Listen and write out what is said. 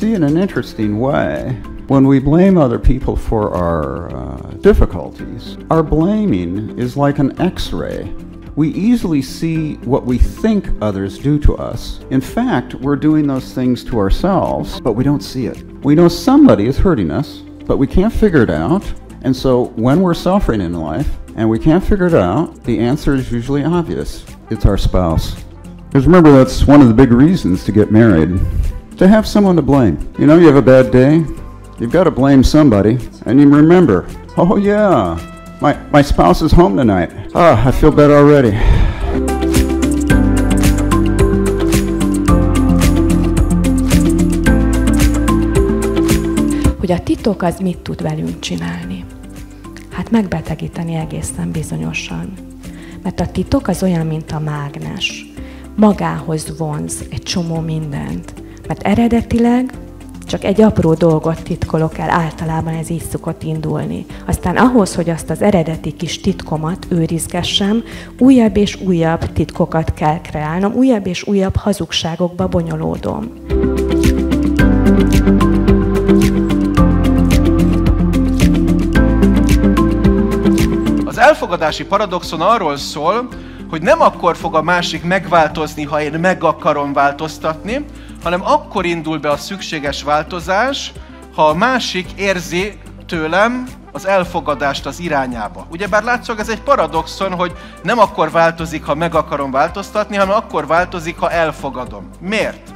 see in an interesting way, when we blame other people for our difficulties, our blaming is like an X-ray. We easily see what we think others do to us. In fact, we're doing those things to ourselves, but we don't see it. We know somebody is hurting us, but we can't figure it out. And so when we're suffering in life and we can't figure it out, the answer is usually obvious. It's our spouse. Because remember, that's one of the big reasons to get married, to have someone to blame. You know, you have a bad day, you've got to blame somebody, and you remember, oh yeah, my spouse is home tonight. I feel better already. Hogy a titok az mit tud velünk csinálni? Hát megbetegíteni egészen bizonyosan. Mert a titok az olyan, mint a mágnes. Magához vonz egy csomó mindent. Mert eredetileg csak egy apró dolgot titkolok el, általában ez így szokott indulni. Aztán ahhoz, hogy azt az eredeti kis titkomat őrizgessem, újabb és újabb titkokat kell kreálnom, újabb és újabb hazugságokba bonyolódom. Az elfogadási paradoxon arról szól, hogy nem akkor fog a másik megváltozni, ha én meg akarom változtatni, hanem akkor indul be a szükséges változás, ha a másik érzi tőlem az elfogadást az irányába. Ugyebár látszólag ez egy paradoxon, hogy nem akkor változik, ha meg akarom változtatni, hanem akkor változik, ha elfogadom. Miért?